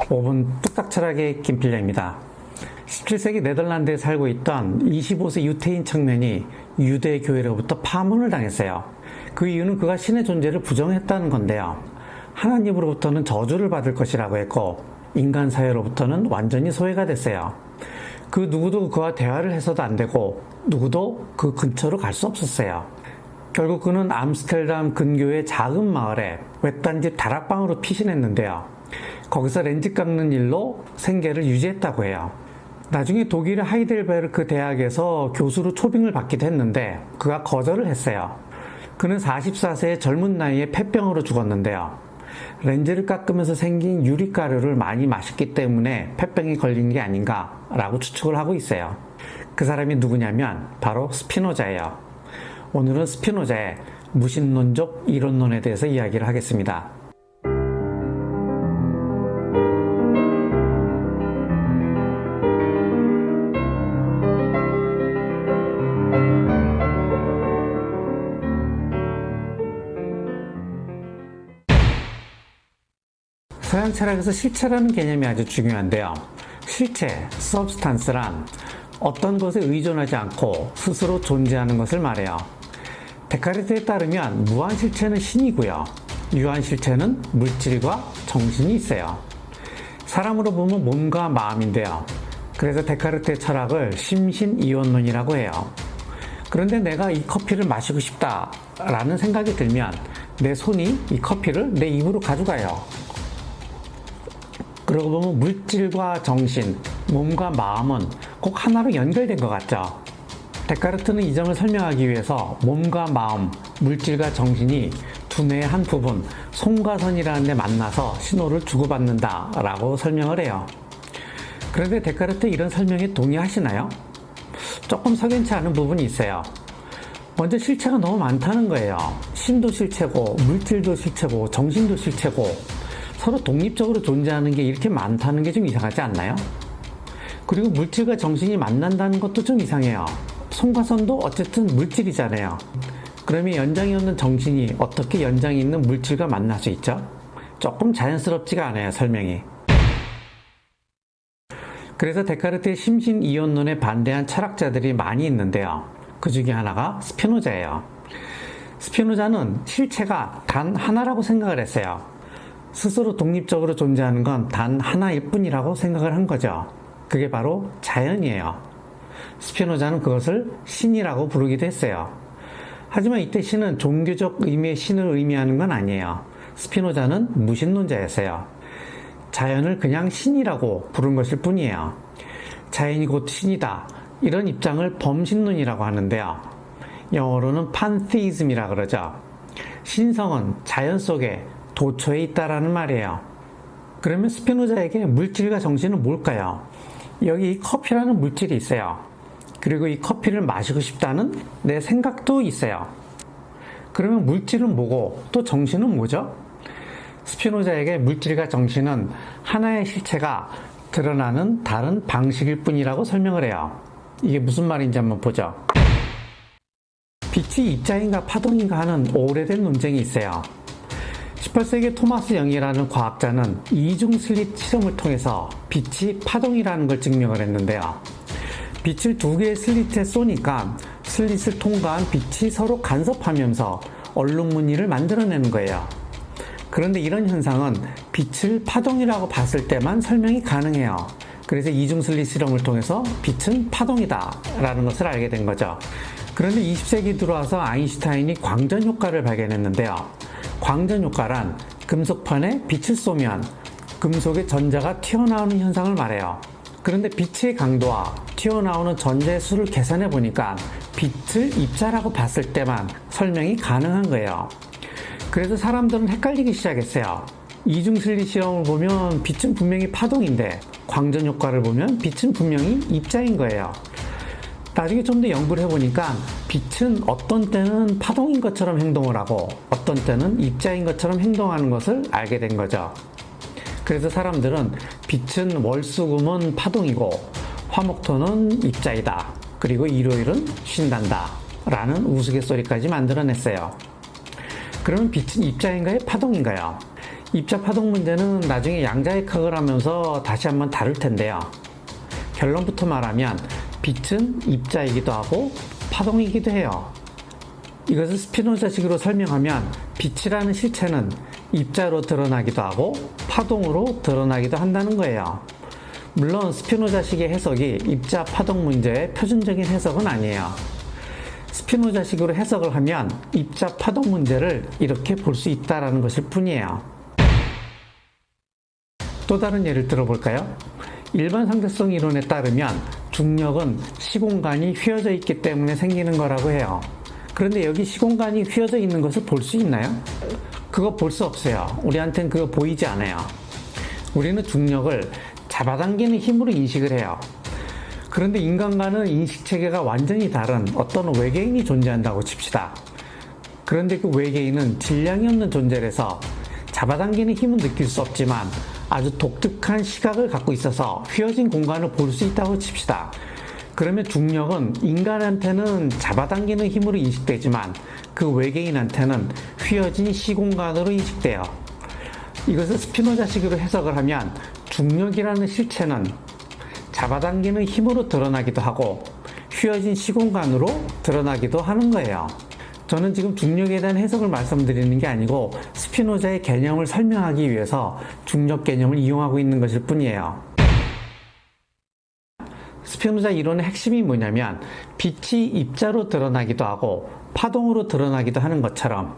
5분 뚝딱 철학의 김필래입니다. 17세기 네덜란드에 살고 있던 25세 유태인 청년이 유대교회로부터 파문을 당했어요. 그 이유는 그가 신의 존재를 부정했다는 건데요. 하나님으로부터는 저주를 받을 것이라고 했고 인간 사회로부터는 완전히 소외가 됐어요. 그 누구도 그와 대화를 해서도 안 되고 누구도 그 근처로 갈 수 없었어요. 결국 그는 암스테르담 근교의 작은 마을에 외딴 집 다락방으로 피신했는데요. 거기서 렌즈 깎는 일로 생계를 유지했다고 해요. 나중에 독일의 하이델베르크 대학에서 교수로 초빙을 받기도 했는데 그가 거절을 했어요. 그는 44세의 젊은 나이에 폐병으로 죽었는데요. 렌즈를 깎으면서 생긴 유리가루를 많이 마셨기 때문에 폐병이 걸린 게 아닌가라고 추측을 하고 있어요. 그 사람이 누구냐면 바로 스피노자예요. 오늘은 스피노자의 무신론적 이론론에 대해서 이야기를 하겠습니다. 서양 철학에서 실체라는 개념이 아주 중요한데요. 실체, substance란 어떤 것에 의존하지 않고 스스로 존재하는 것을 말해요. 데카르트에 따르면 무한실체는 신이고요. 유한실체는 물질과 정신이 있어요. 사람으로 보면 몸과 마음인데요. 그래서 데카르트의 철학을 심신이원론이라고 해요. 그런데 내가 이 커피를 마시고 싶다라는 생각이 들면 내 손이 이 커피를 내 입으로 가져가요. 그러고 보면 물질과 정신, 몸과 마음은 꼭 하나로 연결된 것 같죠. 데카르트는 이 점을 설명하기 위해서 몸과 마음, 물질과 정신이 두뇌의 한 부분, 송가선이라는 데 만나서 신호를 주고받는다 라고 설명을 해요. 그런데 데카르트 이런 설명에 동의하시나요? 조금 석연치 않은 부분이 있어요. 먼저 실체가 너무 많다는 거예요. 신도 실체고, 물질도 실체고, 정신도 실체고, 서로 독립적으로 존재하는 게 이렇게 많다는 게 좀 이상하지 않나요? 그리고 물질과 정신이 만난다는 것도 좀 이상해요. 송가선도 어쨌든 물질이잖아요. 그러면 연장이 없는 정신이 어떻게 연장이 있는 물질과 만날 수 있죠? 조금 자연스럽지가 않아요, 설명이. 그래서 데카르트의 심신이원론에 반대한 철학자들이 많이 있는데요. 그 중에 하나가 스피노자예요. 스피노자는 실체가 단 하나라고 생각을 했어요. 스스로 독립적으로 존재하는 건 단 하나일 뿐이라고 생각을 한 거죠. 그게 바로 자연이에요. 스피노자는 그것을 신이라고 부르기도 했어요. 하지만 이때 신은 종교적 의미의 신을 의미하는 건 아니에요. 스피노자는 무신론자였어요. 자연을 그냥 신이라고 부른 것일 뿐이에요. 자연이 곧 신이다. 이런 입장을 범신론이라고 하는데요. 영어로는 판테이즘이라 그러죠. 신성은 자연 속에 도처에 있다라는 말이에요. 그러면 스피노자에게 물질과 정신은 뭘까요? 여기 이 커피라는 물질이 있어요. 그리고 이 커피를 마시고 싶다는 내 생각도 있어요. 그러면 물질은 뭐고 또 정신은 뭐죠? 스피노자에게 물질과 정신은 하나의 실체가 드러나는 다른 방식일 뿐이라고 설명을 해요. 이게 무슨 말인지 한번 보죠. 빛이 입자인가 파동인가 하는 오래된 논쟁이 있어요. 18세기 토마스 영이라는 과학자는 이중 슬릿 실험을 통해서 빛이 파동이라는 걸 증명을 했는데요. 빛을 두 개의 슬릿에 쏘니까 슬릿을 통과한 빛이 서로 간섭하면서 얼룩무늬를 만들어내는 거예요. 그런데 이런 현상은 빛을 파동이라고 봤을 때만 설명이 가능해요. 그래서 이중 슬릿 실험을 통해서 빛은 파동이다 라는 것을 알게 된 거죠. 그런데 20세기 들어와서 아인슈타인이 광전 효과를 발견했는데요. 광전 효과란 금속판에 빛을 쏘면 금속의 전자가 튀어나오는 현상을 말해요. 그런데 빛의 강도와 튀어나오는 전자의 수를 계산해 보니까 빛을 입자라고 봤을 때만 설명이 가능한 거예요. 그래서 사람들은 헷갈리기 시작했어요. 이중슬릿 실험을 보면 빛은 분명히 파동인데 광전 효과를 보면 빛은 분명히 입자인 거예요. 나중에 좀 더 연구를 해보니까 빛은 어떤 때는 파동인 것처럼 행동을 하고 어떤 때는 입자인 것처럼 행동하는 것을 알게 된 거죠. 그래서 사람들은 빛은 월수금은 파동이고 화목토는 입자이다. 그리고 일요일은 쉰단다. 라는 우스갯소리까지 만들어냈어요. 그러면 빛은 입자인가요? 파동인가요? 입자 파동 문제는 나중에 양자역학을 하면서 다시 한번 다룰 텐데요. 결론부터 말하면 빛은 입자이기도 하고 파동이기도 해요. 이것을 스피노자식으로 설명하면 빛이라는 실체는 입자로 드러나기도 하고 파동으로 드러나기도 한다는 거예요. 물론 스피노자식의 해석이 입자 파동 문제의 표준적인 해석은 아니에요. 스피노자식으로 해석을 하면 입자 파동 문제를 이렇게 볼 수 있다는 것일 뿐이에요. 또 다른 예를 들어볼까요? 일반 상대성 이론에 따르면 중력은 시공간이 휘어져 있기 때문에 생기는 거라고 해요. 그런데 여기 시공간이 휘어져 있는 것을 볼 수 있나요? 그거 볼 수 없어요. 우리한테는 그거 보이지 않아요. 우리는 중력을 잡아당기는 힘으로 인식을 해요. 그런데 인간과는 인식체계가 완전히 다른 어떤 외계인이 존재한다고 칩시다. 그런데 그 외계인은 질량이 없는 존재라서 잡아당기는 힘은 느낄 수 없지만 아주 독특한 시각을 갖고 있어서 휘어진 공간을 볼 수 있다고 칩시다. 그러면 중력은 인간한테는 잡아당기는 힘으로 인식되지만 그 외계인한테는 휘어진 시공간으로 인식돼요. 이것을 스피노자식으로 해석을 하면 중력이라는 실체는 잡아당기는 힘으로 드러나기도 하고 휘어진 시공간으로 드러나기도 하는 거예요. 저는 지금 중력에 대한 해석을 말씀드리는 게 아니고 스피노자의 개념을 설명하기 위해서 중력 개념을 이용하고 있는 것일 뿐이에요. 스피노자 이론의 핵심이 뭐냐면 빛이 입자로 드러나기도 하고 파동으로 드러나기도 하는 것처럼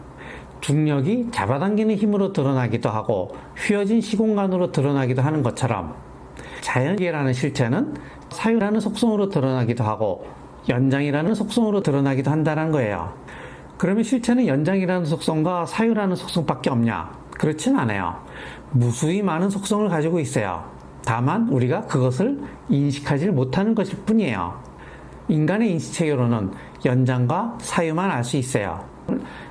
중력이 잡아당기는 힘으로 드러나기도 하고 휘어진 시공간으로 드러나기도 하는 것처럼 자연계라는 실체는 사유라는 속성으로 드러나기도 하고 연장이라는 속성으로 드러나기도 한다는 거예요. 그러면 실체는 연장이라는 속성과 사유라는 속성밖에 없냐? 그렇진 않아요. 무수히 많은 속성을 가지고 있어요. 다만 우리가 그것을 인식하지 못하는 것일 뿐이에요. 인간의 인식체계로는 연장과 사유만 알 수 있어요.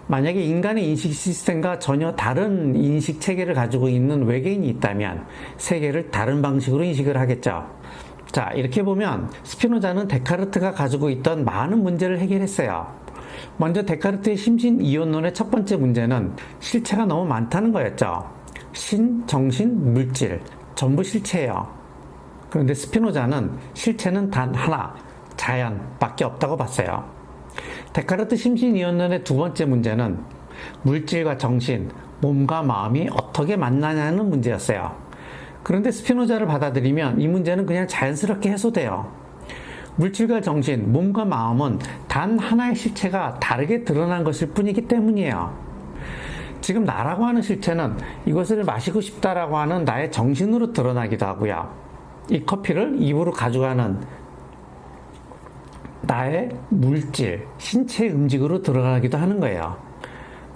만약에 인간의 인식 시스템과 전혀 다른 인식 체계를 가지고 있는 외계인이 있다면 세계를 다른 방식으로 인식을 하겠죠. 자, 이렇게 보면 스피노자는 데카르트가 가지고 있던 많은 문제를 해결했어요. 먼저 데카르트의 심신 이론론의 첫 번째 문제는 실체가 너무 많다는 거였죠. 신, 정신, 물질 전부 실체예요. 그런데 스피노자는 실체는 단 하나, 자연밖에 없다고 봤어요. 데카르트 심신이론론의 두 번째 문제는 물질과 정신, 몸과 마음이 어떻게 만나냐는 문제였어요. 그런데 스피노자를 받아들이면 이 문제는 그냥 자연스럽게 해소돼요. 물질과 정신, 몸과 마음은 단 하나의 실체가 다르게 드러난 것일 뿐이기 때문이에요. 지금 나라고 하는 실체는 이것을 마시고 싶다라고 하는 나의 정신으로 드러나기도 하고요. 이 커피를 입으로 가져가는 나의 물질, 신체의 움직으로 드러나기도 하는 거예요.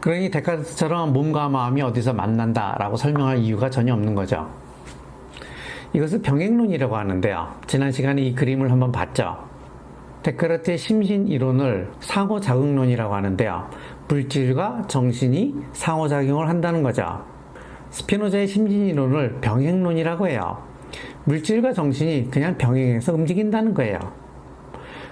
그러니 데카르트처럼 몸과 마음이 어디서 만난다라고 설명할 이유가 전혀 없는 거죠. 이것을 병행론이라고 하는데요. 지난 시간에 이 그림을 한번 봤죠. 데카르트의 심신 이론을 상호작용론이라고 하는데요. 물질과 정신이 상호작용을 한다는 거죠. 스피노자의 심신 이론을 병행론이라고 해요. 물질과 정신이 그냥 병행해서 움직인다는 거예요.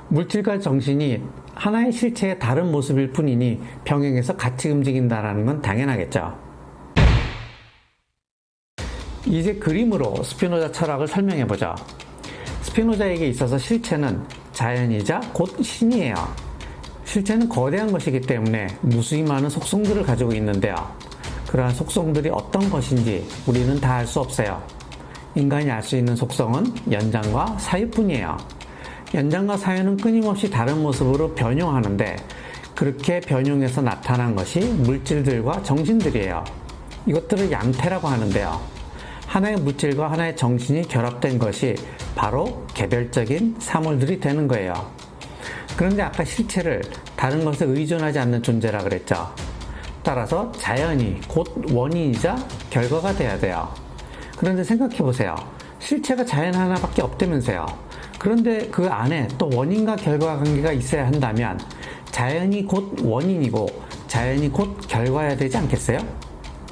물질과 정신이 하나의 실체의 다른 모습일 뿐이니 병행해서 같이 움직인다는 건 당연하겠죠. 이제 그림으로 스피노자 철학을 설명해보죠. 스피노자에게 있어서 실체는 자연이자 곧 신이에요. 실체는 거대한 것이기 때문에 무수히 많은 속성들을 가지고 있는데요. 그러한 속성들이 어떤 것인지 우리는 다 알 수 없어요. 인간이 알 수 있는 속성은 연장과 사유뿐이에요. 연장과 사유는 끊임없이 다른 모습으로 변용하는데 그렇게 변용해서 나타난 것이 물질들과 정신들이에요. 이것들을 양태라고 하는데요. 하나의 물질과 하나의 정신이 결합된 것이 바로 개별적인 사물들이 되는 거예요. 그런데 아까 실체를 다른 것에 의존하지 않는 존재라 그랬죠. 따라서 자연이 곧 원인이자 결과가 돼야 돼요. 그런데 생각해 보세요. 실체가 자연 하나밖에 없다면서요. 그런데 그 안에 또 원인과 결과 관계가 있어야 한다면 자연이 곧 원인이고 자연이 곧 결과여야 되지 않겠어요?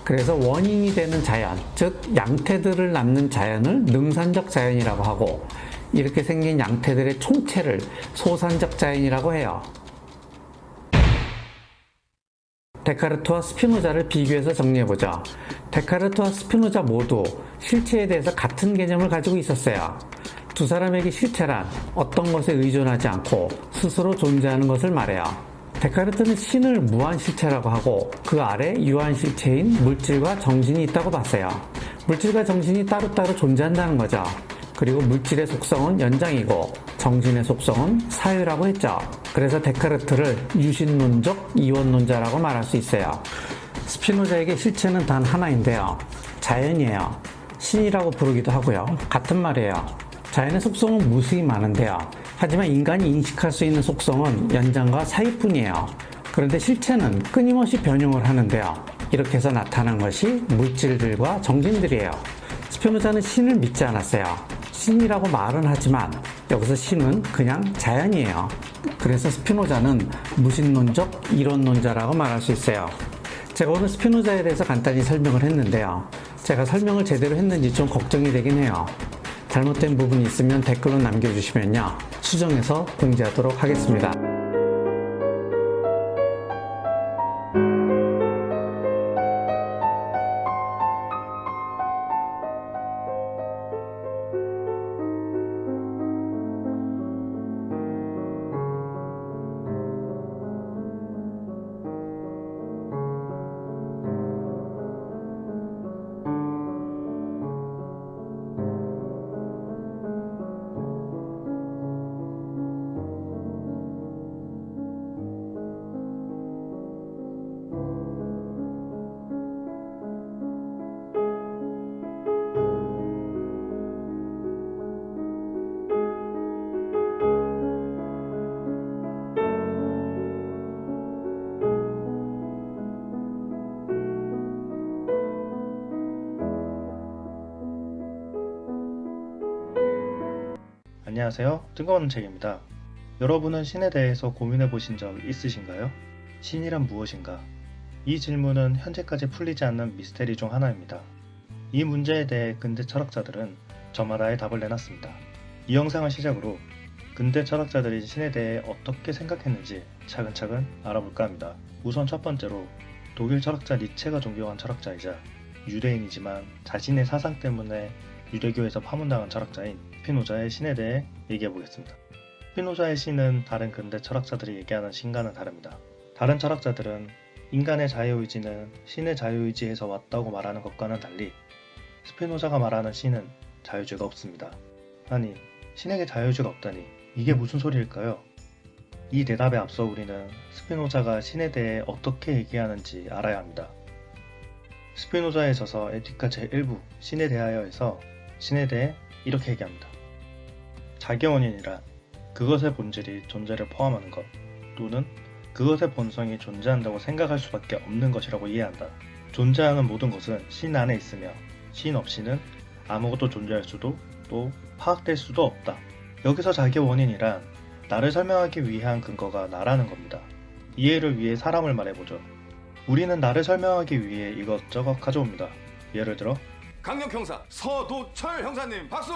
그래서 원인이 되는 자연, 즉 양태들을 낳는 자연을 능산적 자연이라고 하고 이렇게 생긴 양태들의 총체를 소산적 자연이라고 해요. 데카르트와 스피노자를 비교해서 정리해보죠. 데카르트와 스피노자 모두 실체에 대해서 같은 개념을 가지고 있었어요. 두 사람에게 실체란 어떤 것에 의존하지 않고 스스로 존재하는 것을 말해요. 데카르트는 신을 무한실체라고 하고 그 아래 유한실체인 물질과 정신이 있다고 봤어요. 물질과 정신이 따로따로 존재한다는 거죠. 그리고 물질의 속성은 연장이고 정신의 속성은 사유라고 했죠. 그래서 데카르트를 유신론적 이원론자라고 말할 수 있어요. 스피노자에게 실체는 단 하나인데요. 자연이에요. 신이라고 부르기도 하고요. 같은 말이에요. 자연의 속성은 무수히 많은데요. 하지만 인간이 인식할 수 있는 속성은 연장과 사이뿐이에요. 그런데 실체는 끊임없이 변형을 하는데요. 이렇게 해서 나타난 것이 물질들과 정신들이에요. 스피노자는 신을 믿지 않았어요. 신이라고 말은 하지만 여기서 신은 그냥 자연이에요. 그래서 스피노자는 무신론적 이론론자라고 말할 수 있어요. 제가 오늘 스피노자에 대해서 간단히 설명을 했는데요. 제가 설명을 제대로 했는지 좀 걱정이 되긴 해요. 잘못된 부분이 있으면 댓글로 남겨주시면요, 수정해서 공지하도록 하겠습니다. 안녕하세요. 뜬금없는 책입니다. 여러분은 신에 대해서 고민해 보신 적 있으신가요? 신이란 무엇인가? 이 질문은 현재까지 풀리지 않는 미스테리 중 하나입니다. 이 문제에 대해 근대 철학자들은 저마다의 답을 내놨습니다. 이 영상을 시작으로 근대 철학자들이 신에 대해 어떻게 생각했는지 차근차근 알아볼까 합니다. 우선 첫 번째로 독일 철학자 니체가 존경한 철학자이자 유대인이지만 자신의 사상 때문에 유대교에서 파문당한 철학자인 스피노자의 신에 대해 얘기해 보겠습니다. 스피노자의 신은 다른 근대 철학자들이 얘기하는 신과는 다릅니다. 다른 철학자들은 인간의 자유의지는 신의 자유의지에서 왔다고 말하는 것과는 달리 스피노자가 말하는 신은 자유의지가 없습니다. 아니, 신에게 자유의지가 없다니 이게 무슨 소리일까요? 이 대답에 앞서 우리는 스피노자가 신에 대해 어떻게 얘기하는지 알아야 합니다. 스피노자의 저서 에티카 제1부 신에 대하여에서 신에 대해 이렇게 얘기합니다. 자기원인이란 그것의 본질이 존재를 포함하는 것 또는 그것의 본성이 존재한다고 생각할 수밖에 없는 것이라고 이해한다. 존재하는 모든 것은 신 안에 있으며 신 없이는 아무것도 존재할 수도 또 파악될 수도 없다. 여기서 자기원인이란 나를 설명하기 위한 근거가 나라는 겁니다. 이해를 위해 사람을 말해보죠. 우리는 나를 설명하기 위해 이것저것 가져옵니다. 예를 들어 강력 형사 서도철 형사님 박수!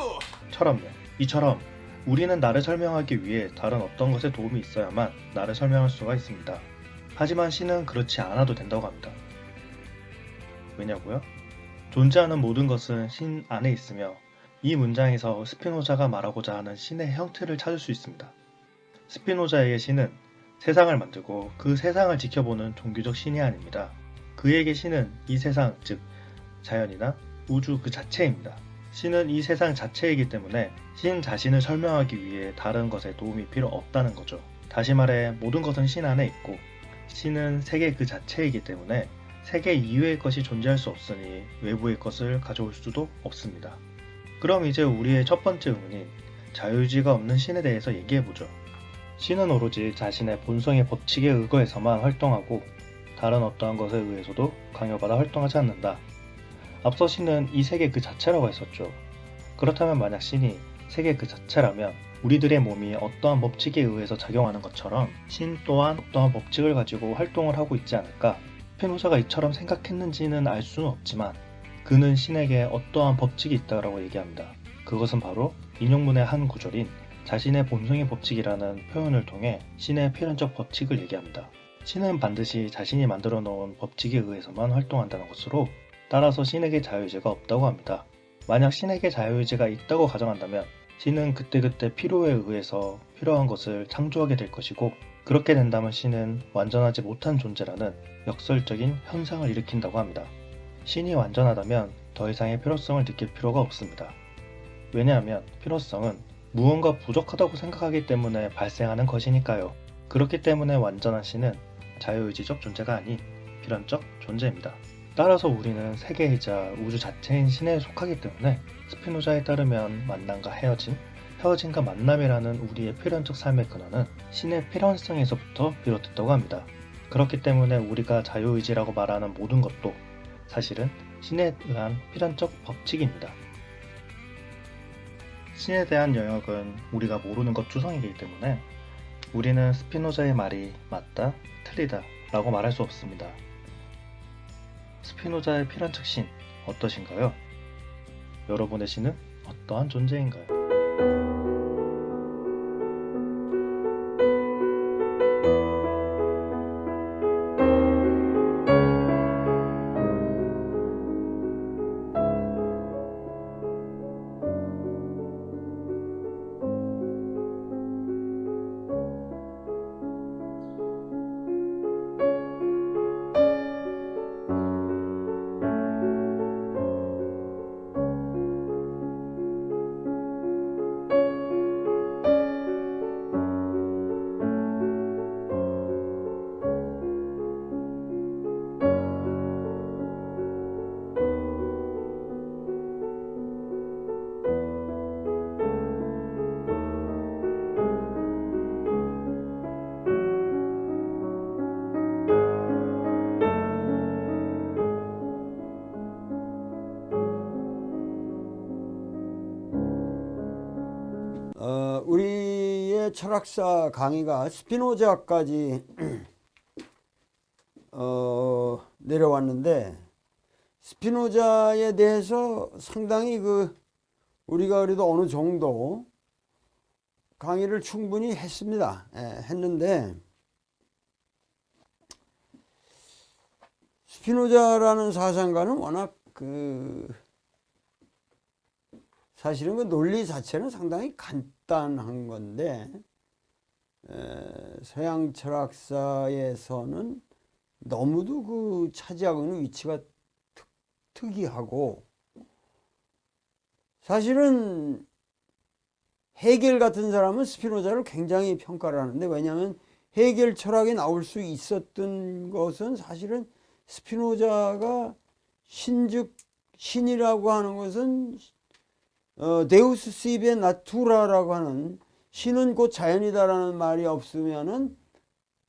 처럼요. 이처럼 우리는 나를 설명하기 위해 다른 어떤 것에 도움이 있어야만 나를 설명할 수가 있습니다. 하지만 신은 그렇지 않아도 된다고 합니다. 왜냐고요? 존재하는 모든 것은 신 안에 있으며 이 문장에서 스피노자가 말하고자 하는 신의 형태를 찾을 수 있습니다. 스피노자에게 신은 세상을 만들고 그 세상을 지켜보는 종교적 신이 아닙니다. 그에게 신은 이 세상, 즉 자연이나 우주 그 자체입니다. 신은 이 세상 자체이기 때문에 신 자신을 설명하기 위해 다른 것에 도움이 필요 없다는 거죠. 다시 말해 모든 것은 신 안에 있고 신은 세계 그 자체이기 때문에 세계 이외의 것이 존재할 수 없으니 외부의 것을 가져올 수도 없습니다. 그럼 이제 우리의 첫 번째 의문인 자유의지가 없는 신에 대해서 얘기해보죠. 신은 오로지 자신의 본성의 법칙에 의거해서만 활동하고 다른 어떠한 것에 의해서도 강요받아 활동하지 않는다. 앞서 신은 이 세계 그 자체라고 했었죠. 그렇다면 만약 신이 세계 그 자체라면 우리들의 몸이 어떠한 법칙에 의해서 작용하는 것처럼 신 또한 어떠한 법칙을 가지고 활동을 하고 있지 않을까? 스피노자가 이처럼 생각했는지는 알 수는 없지만 그는 신에게 어떠한 법칙이 있다고 얘기합니다. 그것은 바로 인용문의 한 구절인 자신의 본성의 법칙이라는 표현을 통해 신의 필연적 법칙을 얘기합니다. 신은 반드시 자신이 만들어 놓은 법칙에 의해서만 활동한다는 것으로, 따라서 신에게 자유의지가 없다고 합니다. 만약 신에게 자유의지가 있다고 가정한다면 신은 그때그때 필요에 의해서 필요한 것을 창조하게 될 것이고, 그렇게 된다면 신은 완전하지 못한 존재라는 역설적인 현상을 일으킨다고 합니다. 신이 완전하다면 더 이상의 필요성을 느낄 필요가 없습니다. 왜냐하면 필요성은 무언가 부족하다고 생각하기 때문에 발생하는 것이니까요. 그렇기 때문에 완전한 신은 자유의지적 존재가 아닌 필연적 존재입니다. 따라서 우리는 세계이자 우주 자체인 신에 속하기 때문에 스피노자에 따르면 만남과 헤어짐, 헤어짐과 만남이라는 우리의 필연적 삶의 근원은 신의 필연성에서부터 비롯됐다고 합니다. 그렇기 때문에 우리가 자유의지라고 말하는 모든 것도 사실은 신에 의한 필연적 법칙입니다. 신에 대한 영역은 우리가 모르는 것 투성이기 때문에 우리는 스피노자의 말이 맞다, 틀리다 라고 말할 수 없습니다. 스피노자의 필연적 신 어떠신가요? 여러분의 신은 어떠한 존재인가요? 우리의 철학사 강의가 스피노자까지 내려왔는데, 스피노자에 대해서 상당히 우리가 그래도 어느 정도 강의를 충분히 했습니다. 했는데, 스피노자라는 사상가는 워낙 사실은 그 논리 자체는 상당히 간단한 건데, 서양 철학사에서는 너무도 차지하고 있는 위치가 특이하고, 사실은 헤겔 같은 사람은 스피노자를 굉장히 평가를 하는데, 왜냐하면 헤겔 철학에 나올 수 있었던 것은 사실은 스피노자가 신이라고 하는 것은 데우스 시베 나투라라고 하는 신은 곧 자연이다라는 말이 없으면은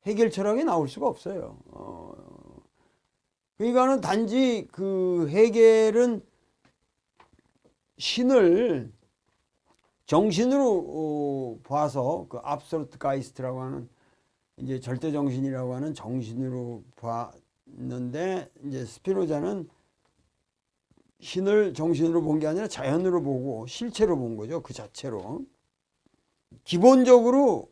헤겔 철학에 나올 수가 없어요. 그러니까는 단지 헤겔은 신을 정신으로 봐서 압솔루트 가이스트라고 하는 이제 절대 정신이라고 하는 정신으로 봤는데, 이제 스피노자는 신을 정신으로 본 게 아니라 자연으로 보고 실체로 본 거죠. 그 자체로. 기본적으로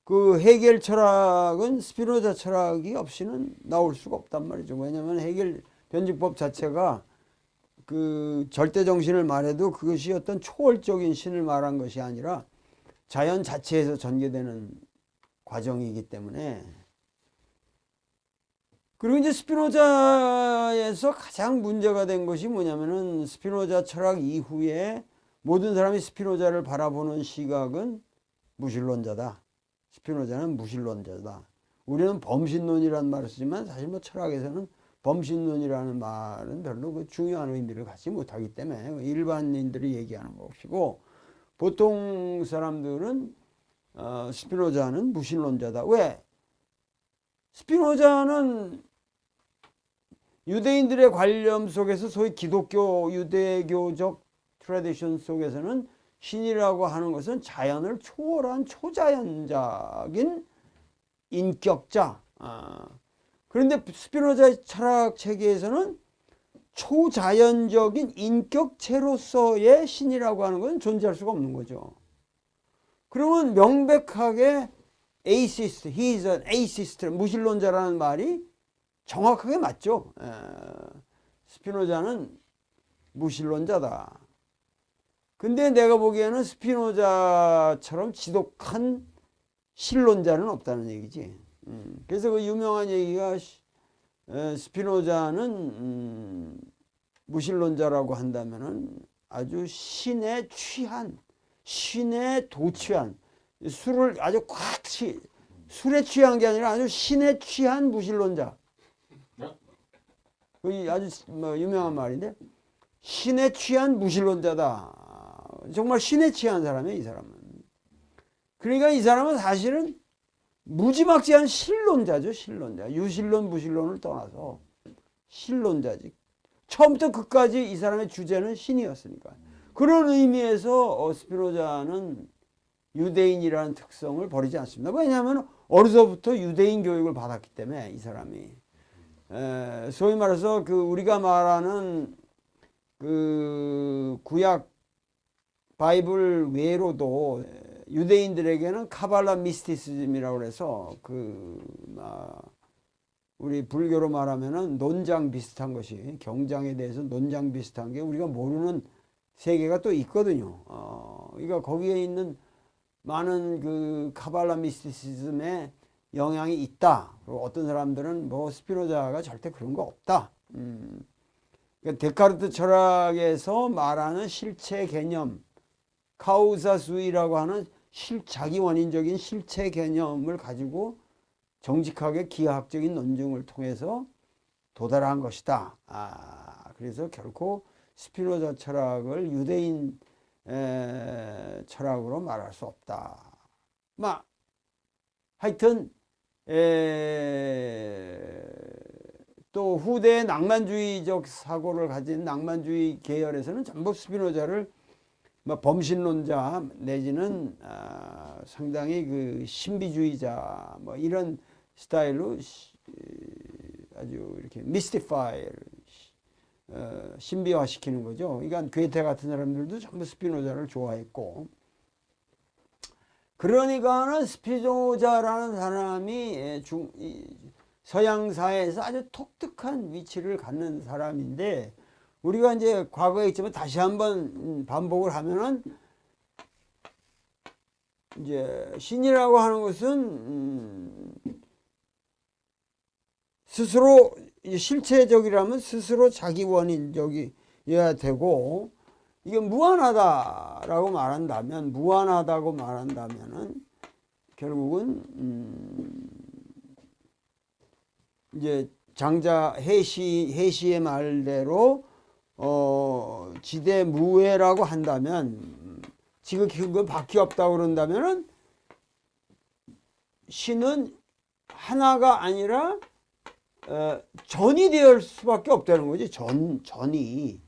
헤겔 철학은 스피노자 철학이 없이는 나올 수가 없단 말이죠. 왜냐하면 헤겔 변증법 자체가 절대 정신을 말해도 그것이 어떤 초월적인 신을 말한 것이 아니라 자연 자체에서 전개되는 과정이기 때문에. 그리고 이제 스피노자에서 가장 문제가 된 것이 뭐냐면은, 스피노자 철학 이후에 모든 사람이 스피노자를 바라보는 시각은 무신론자다. 스피노자는 무신론자다. 우리는 범신론이라는 말을 쓰지만 사실 철학에서는 범신론이라는 말은 별로 중요한 의미를 갖지 못하기 때문에 일반인들이 얘기하는 것이고, 보통 사람들은 스피노자는 무신론자다. 왜? 스피노자는 유대인들의 관념 속에서, 소위 기독교 유대교적 트래디션 속에서는 신이라고 하는 것은 자연을 초월한 초자연적인 인격자. 그런데 스피노자의 철학 체계에서는 초자연적인 인격체로서의 신이라고 하는 것은 존재할 수가 없는 거죠. 그러면 명백하게 atheist, he is an atheist, 무신론자라는 말이 정확하게 맞죠. 스피노자는 무신론자다. 근데 내가 보기에는 스피노자처럼 지독한 신론자는 없다는 얘기지. 그래서 그 유명한 얘기가 스피노자는 무신론자라고 한다면은 아주 신에 취한, 신에 도취한, 술을 아주 술에 취한 게 아니라 아주 신에 취한 무신론자. 그 아주 유명한 말인데, 신에 취한 무신론자다. 정말 신에 취한 사람이에요, 이 사람은. 그러니까 이 사람은 사실은 무지막지한 신론자죠, 신론자. 유신론, 무신론을 떠나서 신론자지. 처음부터 끝까지 이 사람의 주제는 신이었으니까. 그런 의미에서 스피노자는 유대인이라는 특성을 버리지 않습니다. 왜냐하면 어려서부터 유대인 교육을 받았기 때문에 이 사람이. 소위 말해서 그 우리가 말하는 그 구약 바이블 외로도 유대인들에게는 카발라 미스티시즘이라고 해서 우리 불교로 말하면은 논장 비슷한 것이, 경장에 대해서 논장 비슷한 게 우리가 모르는 세계가 또 있거든요. 그러니까 거기에 있는 많은 그 카발라 미스티시즘의 영향이 있다. 그리고 어떤 사람들은 뭐 스피노자가 절대 그런 거 없다. 그러니까 데카르트 철학에서 말하는 실체 개념, 카우사수이라고 하는 자기 원인적인 실체 개념을 가지고 정직하게 기하학적인 논증을 통해서 도달한 것이다. 그래서 결코 스피노자 철학을 유대인 철학으로 말할 수 없다. 하여튼 또 후대의 낭만주의적 사고를 가진 낭만주의 계열에서는 전부 스피노자를 범신론자 내지는 상당히 그 신비주의자 이런 스타일로 아주 이렇게 미스티파이, 신비화시키는 거죠. 그러니까 괴테 같은 사람들도 전부 스피노자를 좋아했고, 그러니까는 스피노자라는 사람이 서양 사회에서 아주 독특한 위치를 갖는 사람인데, 우리가 이제 과거에 있지만 다시 한번 반복을 하면은, 이제 신이라고 하는 것은 스스로 실체적이라면 스스로 자기 원인적이어야 되고, 이게 무한하다라고 말한다면, 무한하다고 말한다면은 결국은 이제 장자 해시의 말대로 지대무해라고 한다면, 지극히 그 밖에 없다고 그런다면은 신은 하나가 아니라 전이 될 수밖에 없다는 거지. 전이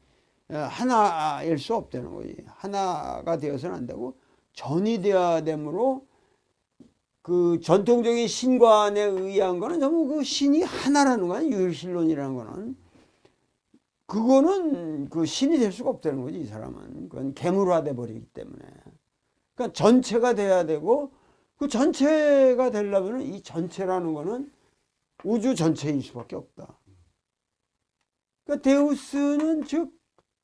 하나일 수 없다는 거지. 하나가 되어서는 안 되고 전이 되어야 되므로, 그 전통적인 신관에 의한 거는 전부 그 신이 하나라는 거야. 유일신론이라는 거는. 그거는 그 신이 될 수가 없다는 거지, 이 사람은. 그건 괴물화돼 버리기 때문에. 그러니까 전체가 돼야 되고, 그 전체가 되려면 이 전체라는 거는 우주 전체인 수밖에 없다. 그러니까 데우스는 즉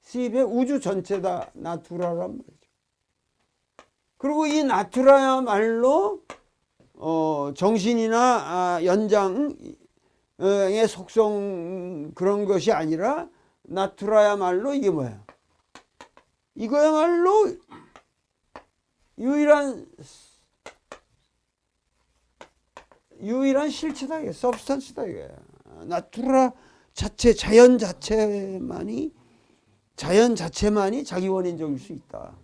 시베 우주 전체다, 나투라란 말이죠. 그리고 이 나투라야말로 정신이나 연장의 속성 그런 것이 아니라, 나투라야말로 이게 뭐야? 이거야말로 유일한 실체다, 이게 서브스탄스다, 이게. 나투라 자체, 자연 자체만이 자기 원인적일 수 있다.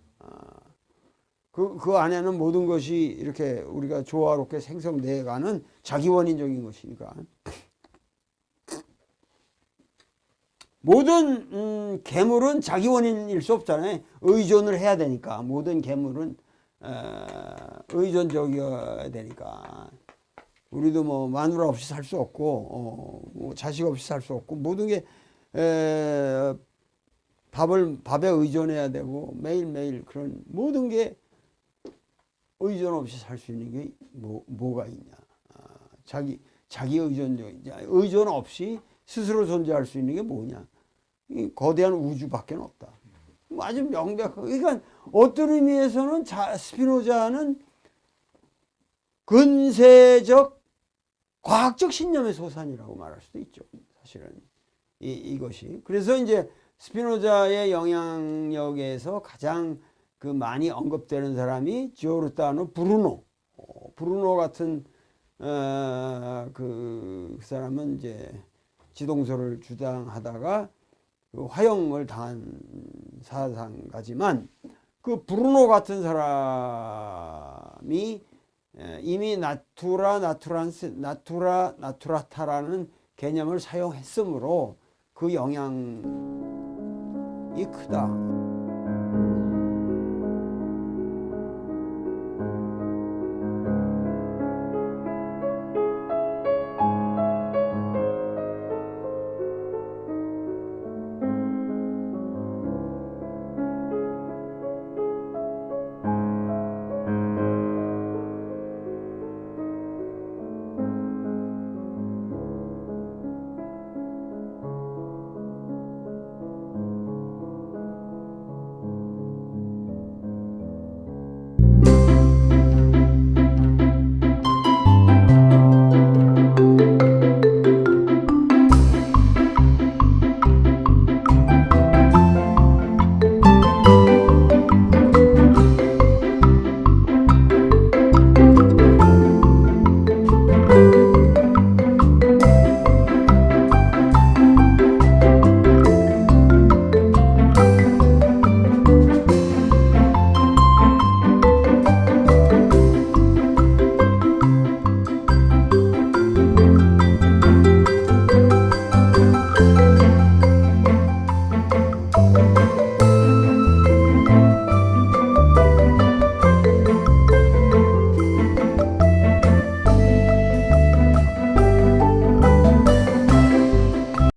그 안에는 모든 것이 이렇게 우리가 조화롭게 생성돼가는 자기 원인적인 것이니까. 모든 괴물은 자기 원인일 수 없잖아요. 의존을 해야 되니까. 모든 괴물은 의존적이어야 되니까. 우리도 뭐 마누라 없이 살 수 없고, 뭐 자식 없이 살 수 없고, 모든 게 밥에 의존해야 되고, 매일매일 그런 모든 게 의존 없이 살 수 있는 게 뭐가 있냐. 자기 의존 없이 스스로 존재할 수 있는 게 뭐냐. 이 거대한 우주밖에 없다. 아주 명백하고. 그러니까 어떤 의미에서는 스피노자는 근세적 과학적 신념의 소산이라고 말할 수도 있죠. 사실은 이것이. 그래서 이제 스피노자의 영향력에서 가장 그 많이 언급되는 사람이 지오르타노 브루노. 브루노 같은 그 사람은 이제 지동설을 주장하다가 그 화형을 당한 사상가지만 그 브루노 같은 사람이 이미 나투라타라는 개념을 사용했으므로 그 영향이 크다.